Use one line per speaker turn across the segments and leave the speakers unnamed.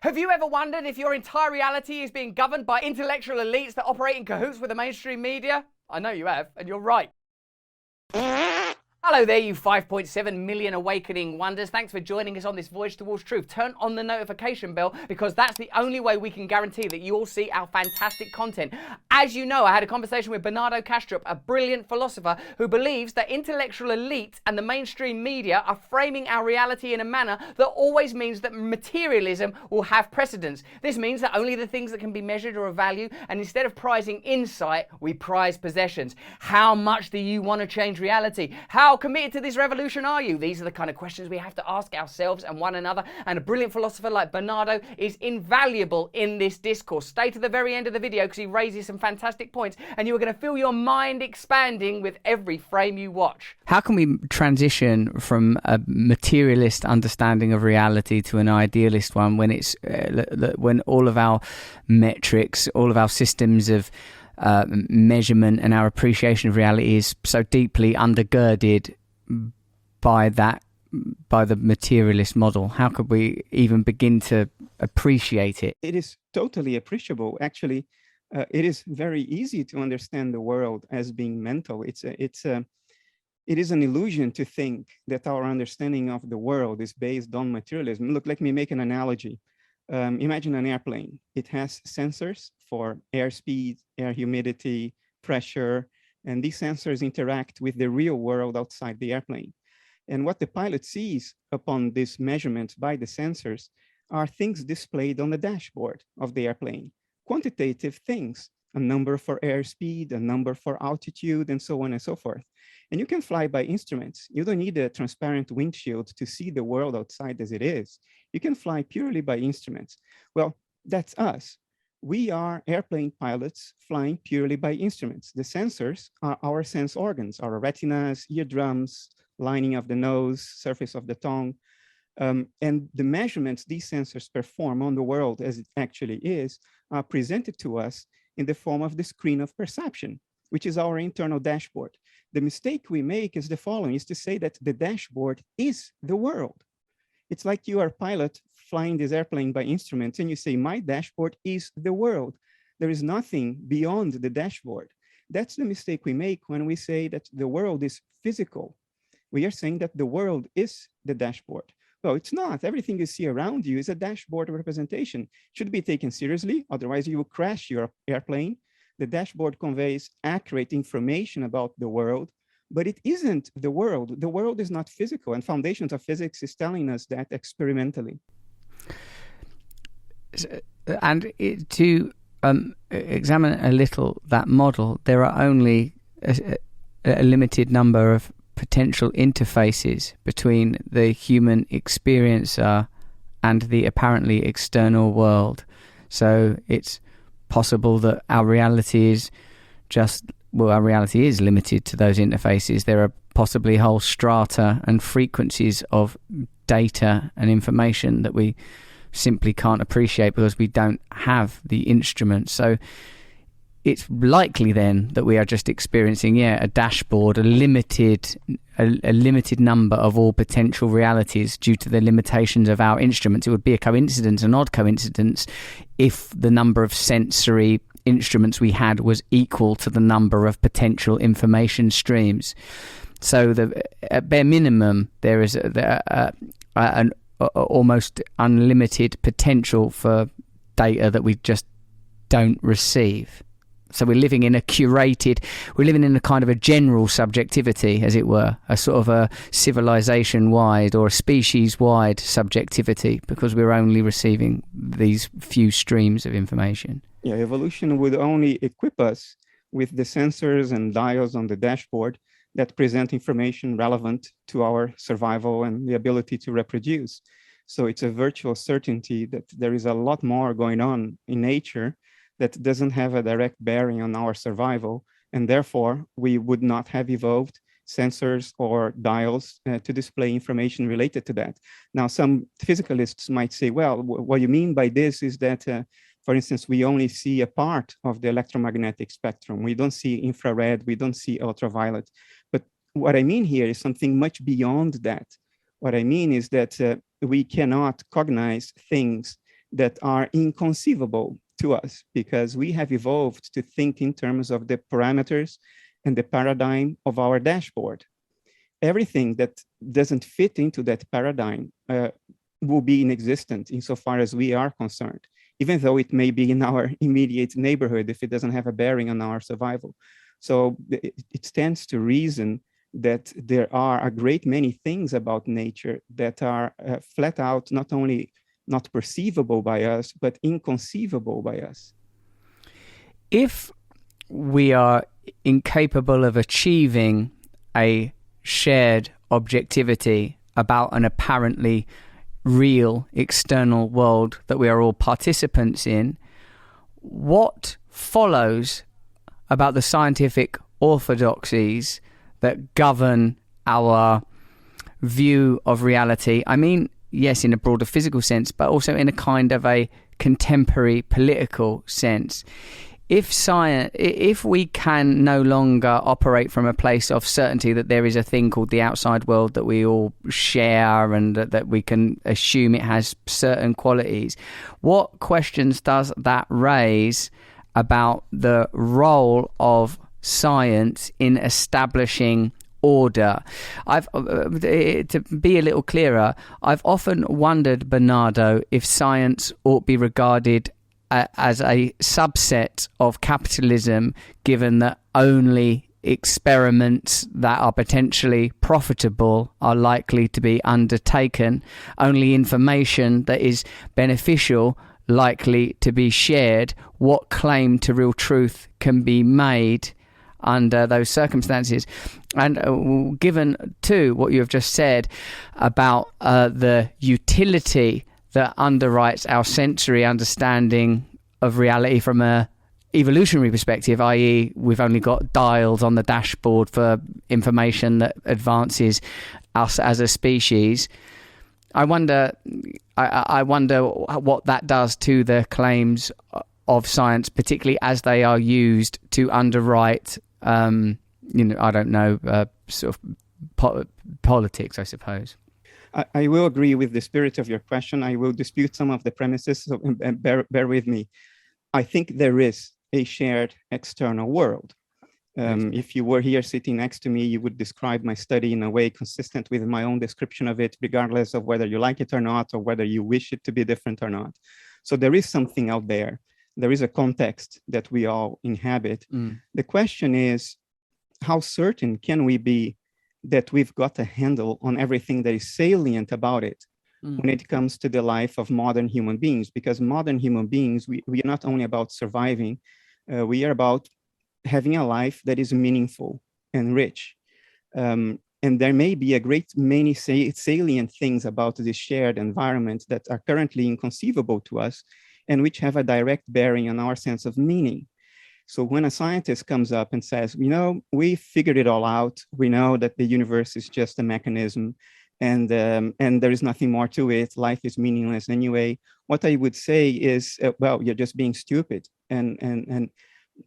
Have you ever wondered if your entire reality is being governed by intellectual elites that operate in cahoots with the mainstream media? I know you have, and you're right. Hello there, you 5.7 million awakening wonders. Thanks for joining us on this voyage towards truth. Turn on the notification bell because that's the only way we can guarantee that you all see our fantastic content. As you know, I had a conversation with Bernardo Kastrup, a brilliant philosopher who believes that intellectual elite and the mainstream media are framing our reality in a manner that always means that materialism will have precedence. This means that only the things that can be measured are of value, and instead of prizing insight, we prize possessions. How much do you want to change reality? How committed to this revolution are you? These are the kind of questions we have to ask ourselves and one another, and a brilliant philosopher like Bernardo is invaluable in this discourse. Stay to the very end of the video because he raises some fantastic points, and you are going to feel your mind expanding with every frame you watch.
How can we transition from a materialist understanding of reality to an idealist one when it's when all of our metrics, all of our systems of measurement and our appreciation of reality is so deeply undergirded by the materialist model? How could we even begin to appreciate it?
It is totally appreciable. Actually, it is very easy to understand the world as being mental. It is an illusion to think that our understanding of the world is based on materialism. Look, let me make an analogy. Imagine an airplane. It has sensors for airspeed, air humidity, pressure, and these sensors interact with the real world outside the airplane. And what the pilot sees upon this measurement by the sensors are things displayed on the dashboard of the airplane. Quantitative things, a number for airspeed, a number for altitude, and so on and so forth. And you can fly by instruments. You don't need a transparent windshield to see the world outside as it is. You can fly purely by instruments. Well, that's us. We are airplane pilots flying purely by instruments. The sensors are our sense organs, our retinas, eardrums, lining of the nose, surface of the tongue. And the measurements these sensors perform on the world as it actually is are presented to us in the form of the screen of perception, which is our internal dashboard. The mistake we make is the following, is to say that the dashboard is the world. It's like you are a pilot flying this airplane by instruments and you say, my dashboard is the world. There is nothing beyond the dashboard. That's the mistake we make when we say that the world is physical. We are saying that the world is the dashboard. Well, it's not. Everything you see around you is a dashboard representation. It should be taken seriously, otherwise you will crash your airplane. The dashboard conveys accurate information about the world, but it isn't the world. The world is not physical, and Foundations of Physics is telling us that experimentally.
And to examine a little that model, there are only a limited number of potential interfaces between the human experiencer and the apparently external world. So it's possible that our reality is our reality is limited to those interfaces. There are possibly whole strata and frequencies of data and information that we simply can't appreciate because we don't have the instruments. So it's likely then that we are just experiencing, a dashboard, a limited number of all potential realities due to the limitations of our instruments. It would be a coincidence, an odd coincidence, if the number of sensory instruments we had was equal to the number of potential information streams. So at bare minimum, there is an almost unlimited potential for data that we just don't receive. So we're living in a kind of a general subjectivity, as it were, a sort of a civilization-wide or a species-wide subjectivity, because we're only receiving these few streams of information.
Yeah, evolution would only equip us with the sensors and dials on the dashboard that present information relevant to our survival and the ability to reproduce. So it's a virtual certainty that there is a lot more going on in nature that doesn't have a direct bearing on our survival, and therefore we would not have evolved sensors or dials to display information related to that. Now, some physicalists might say, well, what you mean by this is that, for instance, we only see a part of the electromagnetic spectrum. We don't see infrared, we don't see ultraviolet. But what I mean here is something much beyond that. What I mean is that we cannot cognize things that are inconceivable to us because we have evolved to think in terms of the parameters and the paradigm of our dashboard. Everything that doesn't fit into that paradigm will be inexistent insofar as we are concerned, even though it may be in our immediate neighborhood if it doesn't have a bearing on our survival. So it stands to reason that there are a great many things about nature that are flat out not only not perceivable by us, but inconceivable by us.
If we are incapable of achieving a shared objectivity about an apparently real external world that we are all participants in, what follows about the scientific orthodoxies that govern our view of reality? I mean, yes, in a broader physical sense, but also in a kind of a contemporary political sense. If we can no longer operate from a place of certainty that there is a thing called the outside world that we all share and that we can assume it has certain qualities, what questions does that raise about the role of science in establishing order? To be a little clearer, I've often wondered, Bernardo, if science ought to be regarded as a subset of capitalism, given that only experiments that are potentially profitable are likely to be undertaken, only information that is beneficial likely to be shared. What claim to real truth can be made under those circumstances? And given too what you have just said about the utility that underwrites our sensory understanding of reality from a evolutionary perspective, i.e. we've only got dials on the dashboard for information that advances us as a species, I wonder what that does to the claims of science, particularly as they are used to underwrite sort of politics, I suppose.
I will agree with the spirit of your question. I will dispute some of the premises, so bear with me. I think there is a shared external world. If you were here sitting next to me, you would describe my study in a way consistent with my own description of it, regardless of whether you like it or not, or whether you wish it to be different or not. So there is something out there. There is a context that we all inhabit. The question is, how certain can we be that we've got a handle on everything that is salient about it when it comes to the life of modern human beings? Because modern human beings, we are not only about surviving, we are about having a life that is meaningful and rich. And there may be a great many salient things about this shared environment that are currently inconceivable to us and which have a direct bearing on our sense of meaning. So when a scientist comes up and says, we figured it all out, we know that the universe is just a mechanism and there is nothing more to it, life is meaningless anyway, what I would say is, well, you're just being stupid. And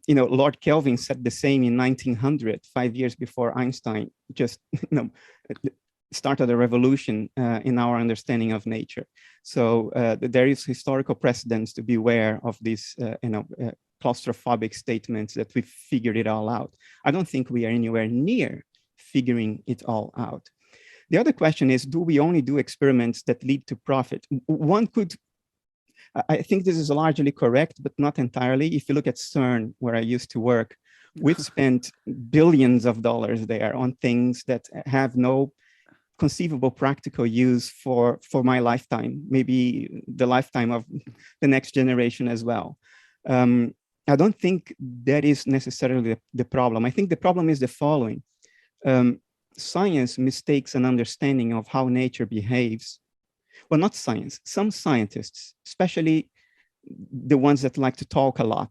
Lord Kelvin said the same in 1900, 5 years before Einstein just started a revolution in our understanding of nature. So there is historical precedence to beware of these claustrophobic statements that we figured it all out. I don't think we are anywhere near figuring it all out. The other question is, do we only do experiments that lead to profit? I think this is largely correct, but not entirely. If you look at CERN, where I used to work, we've spent billions of dollars there on things that have no conceivable practical use for my lifetime, maybe the lifetime of the next generation as well. I don't think that is necessarily the problem. I think the problem is the following. Science mistakes an understanding of how nature behaves. Well, not science. Some scientists, especially the ones that like to talk a lot,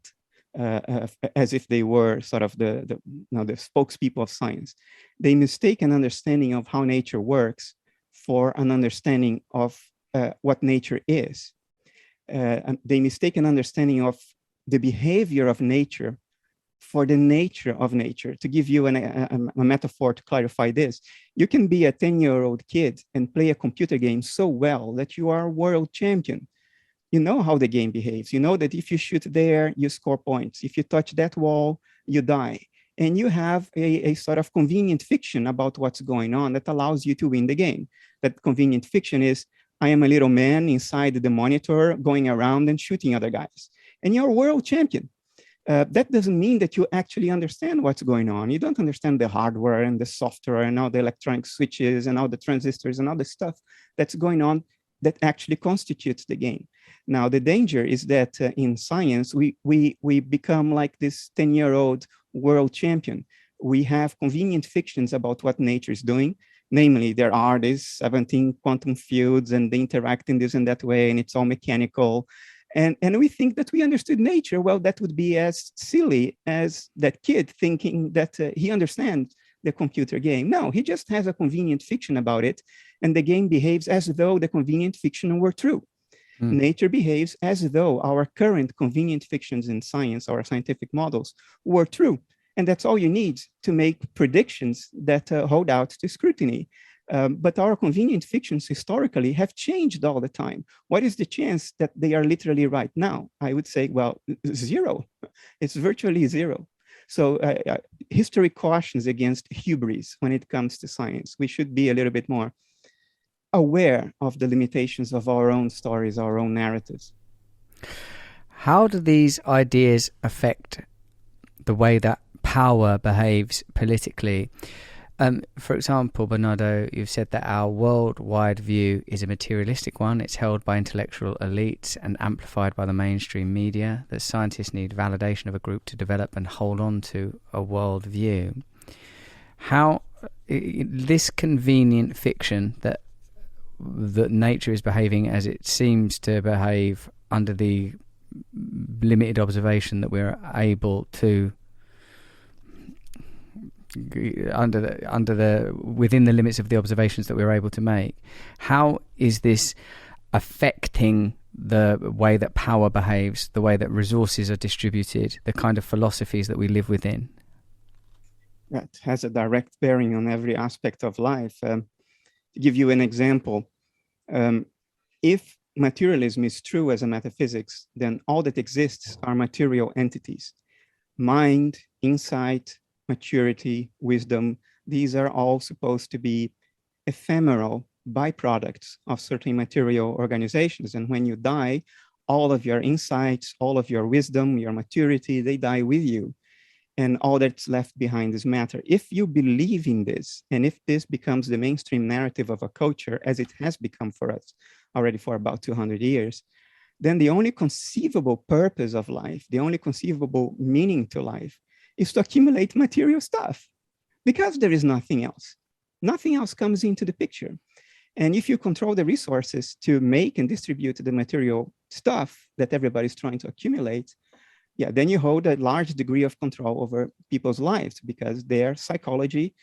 as if they were sort of the spokespeople of science, they mistake an understanding of how nature works for an understanding of what nature is. And they mistake an understanding of the behavior of nature for the nature of nature. To give you a metaphor to clarify this, you can be a 10-year-old kid and play a computer game so well that you are a world champion. you know how the game behaves. You know that if you shoot there, you score points. If you touch that wall, you die. And you have a sort of convenient fiction about what's going on that allows you to win the game. That convenient fiction is, I am a little man inside the monitor going around and shooting other guys. And you're world champion. That doesn't mean that you actually understand what's going on. You don't understand the hardware and the software and all the electronic switches and all the transistors and all the stuff that's going on that actually constitutes the game. Now, the danger is that in science, we become like this 10-year-old world champion. We have convenient fictions about what nature is doing. Namely, there are these 17 quantum fields and they interact in this and that way, and it's all mechanical. And we think that we understood nature. Well, that would be as silly as that kid thinking that he understands the computer game. No, he just has a convenient fiction about it, and the game behaves as though the convenient fiction were true. Nature behaves as though our current convenient fictions in science, our scientific models, were true. And that's all you need to make predictions that hold out to scrutiny. But our convenient fictions historically have changed all the time. What is the chance that they are literally right now? I would say, well, zero. It's virtually zero. So history cautions against hubris when it comes to science. We should be a little bit more aware of the limitations of our own stories, our own narratives.
How do these ideas affect the way that power behaves politically? For example, Bernardo, you've said that our worldwide view is a materialistic one. It's held by intellectual elites and amplified by the mainstream media, that scientists need validation of a group to develop and hold on to a world view. How this convenient fiction that nature is behaving as it seems to behave under the limited observation that we're able to within the limits of the observations that we're able to make, how is this affecting the way that power behaves, the way that resources are distributed, the kind of philosophies that we live within?
That has a direct bearing on every aspect of life. To give you an example, if materialism is true as a metaphysics, then all that exists are material entities. Mind, insight, maturity, wisdom, these are all supposed to be ephemeral byproducts of certain material organizations. And when you die, all of your insights, all of your wisdom, your maturity, they die with you. And all that's left behind is matter. If you believe in this, and if this becomes the mainstream narrative of a culture, as it has become for us already for about 200 years, then the only conceivable purpose of life, the only conceivable meaning to life, is to accumulate material stuff, because there is nothing else. Nothing else comes into the picture. And if you control the resources to make and distribute the material stuff that everybody's trying to accumulate, yeah, then you hold a large degree of control over people's lives, because their psychology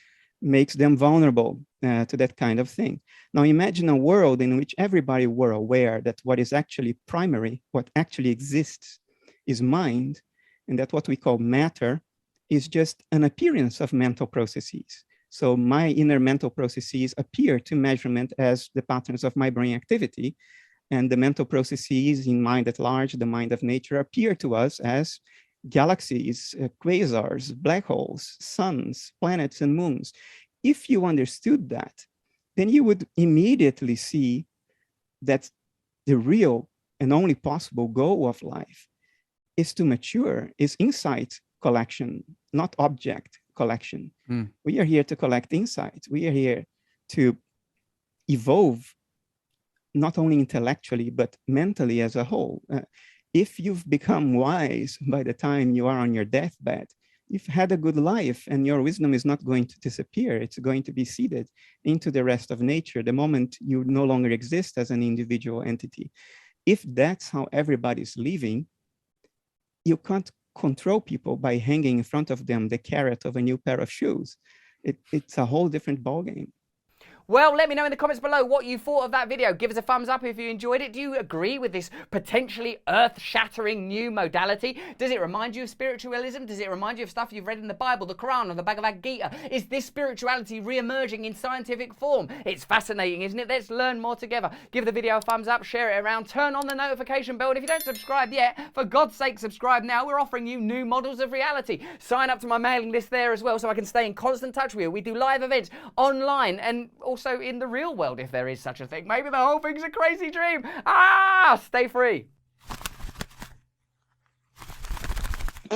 makes them vulnerable to that kind of thing. Now imagine a world in which everybody were aware that what is actually primary, what actually exists, is mind, and that what we call matter is just an appearance of mental processes. So my inner mental processes appear to measurement as the patterns of my brain activity, and the mental processes in mind at large, the mind of nature, appear to us as galaxies, quasars, black holes, suns, planets, and moons. If you understood that, then you would immediately see that the real and only possible goal of life is to mature, is insight collection, not object collection. We are here to collect insights. We are here to evolve, not only intellectually, but mentally as a whole. If you've become wise by the time you are on your deathbed, you've had a good life, and your wisdom is not going to disappear. It's going to be seeded into the rest of nature the moment you no longer exist as an individual entity. If that's how everybody's living, you can't control people by hanging in front of them the carrot of a new pair of shoes. It's a whole different ballgame.
Well, let me know in the comments below what you thought of that video. Give us a thumbs up if you enjoyed it. Do you agree with this potentially earth-shattering new modality? Does it remind you of spiritualism? Does it remind you of stuff you've read in the Bible, the Quran, or the Bhagavad Gita? Is this spirituality re-emerging in scientific form? It's fascinating, isn't it? Let's learn more together. Give the video a thumbs up, share it around, turn on the notification bell, and if you don't subscribe yet, for God's sake, subscribe now. We're offering you new models of reality. Sign up to my mailing list there as well so I can stay in constant touch with you. We do live events online and also in the real world if there is such a thing. Maybe the whole thing's a crazy dream. Stay free.